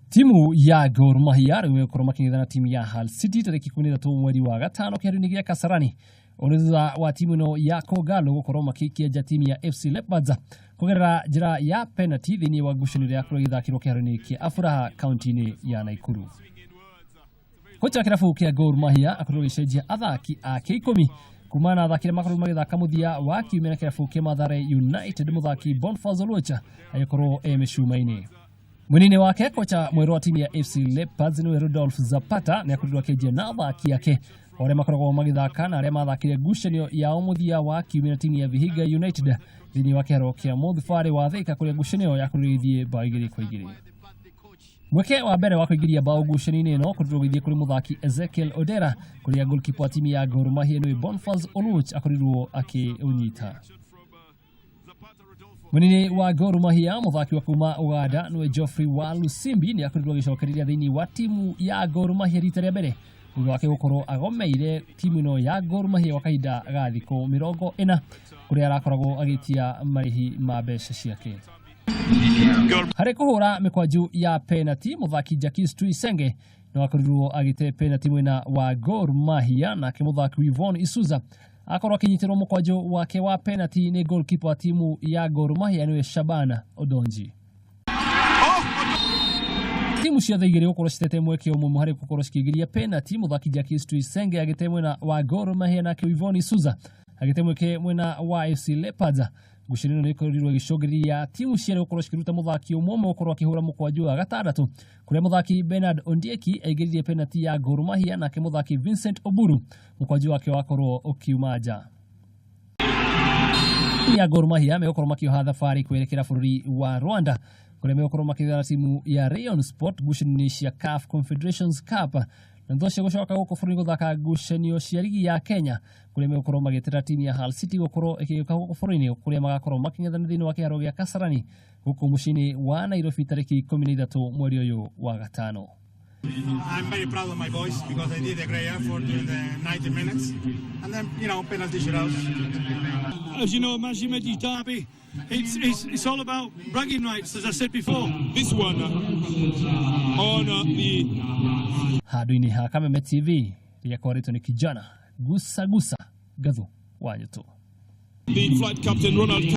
Timu ya Gor Mahia imekorwo making'ethana na timu ya Hull City tariki 13 mweri wa gatano kiharoinĩ gĩa Kasarani. Thutha wa timu ino ya Kogalo gukorwo makĩkĩenja timu ya FC Leopards kugerera njĩra ya penalty thĩinĩ wa ngucanio ya kũrĩa gĩthakĩrwo kĩharoinĩ kĩa Afuraha kaunti-inĩ ya Naikuru. Kocha kĩrabu kĩa Gor Mahia akorirwo gĩcenjia athaki ake 10 kuma na athaki makorirwo magĩthaka mũthia wa kiumia na kĩrabu kĩa Mathare United mũthaki Boniface Oluocha agĩkorwo mĩcumainĩ. Mwini wake kocha mweru wa timu ya FC Leopards ni Rudolf Zapata ni akorirwo akĩenjia na athaki ake ore makoragwo magĩthaka na arĩa mathakire ngucanio ya mũthia wa kiumia na timu ya Vihiga United thĩinĩ wa kĩharo kĩa Mũthubari wa Thika kũrĩa ngucanio ya kũrĩithie bao 2-2. Mweke wa mbere wa kũingĩria bao ngucanio-inĩ ĩno kũrirwo gĩthiĩ kũrĩ mũthaki Ezekiel Odera kũrĩa goalkeeper wa timu ya Gor Mahia ni Boniface Oluocha akorirwo akĩũnyita. Mwini wa Gor Mahia muthaki wa kuma Uganda ni Geoffrey Walusimbi ni akorirwo agĩcokereria thĩinĩ wa timu ya Gor Mahia rita rĩa mbere thutha wake gũkorwo agomeire timu ino ya Gor Mahia kwa kahinda ga thikũ 40 kũrĩa arakoragwo agĩtia marĩhi ma mbeca ciake. Harĩ kũhũra mĩkwanju ya penalty muthaki Jacques Tuisenge no akorirwo agĩte penalty mwena wa Gor Mahia na mũthaki Yvonne Isuza akorwo akĩnyitirwo mukwanju wake wa penalty ni goalkeeper wa timu ya Gor Mahia ni Shabana Odonji. Timu ciothe igĩrĩ gũkorwo citete mweke ũmwe harĩ gũkorwo cikĩingĩria penalty muthaki Jacques Tuisenge agĩte mwena wa Gor Mahia na Yvonne Isuza agĩte mweke mwena wa FC Leopards. Ngucanio nĩ ĩkorirwo ĩgĩcũngĩrĩria timu ciothe gũkorwo cikĩruta muthaki ũmwe gũkorwo akĩhũra mukwanju wa gatandatũ kũrĩa muthaki Bernard Ondieki aingĩririe penalty ya Gor Mahia na muthaki Vincent Oburu mukwanju wake wakorwo ũkiuma nja. Ya Gor Mahia mekorwo makĩoha thabarĩ kwerekera bũrũri wa Rwanda kũrĩa mekorwo makĩthara timu ya Rayon Sport ngucanio cia CAF Confederations Cup na thoshe gũcoka gũkũ bũrũri gũthaka ngucanio cia ligi ya Kenya kũrĩa mekorwo magĩetera timu ya Hull City gũkorwo ĩkĩũka gũkũ bũrũri-inĩ kũrĩa magakorwo makĩng'ethana thĩinĩ wa kĩharo gĩa Kasarani gũkũ mũciĩ-inĩ wa Nairobi tariki 13 mweri ũyũ wa gatano. I'm very proud of my boys because they did a great effort during the 90 minutes and then, penalty shootouts. As you know, Manchester derby, it's all about bragging rights, as I said before. This one on the Haduini ha Kameme TV yako reto ni kijana gusa Gathu Wanyoto. The flight captain Ronald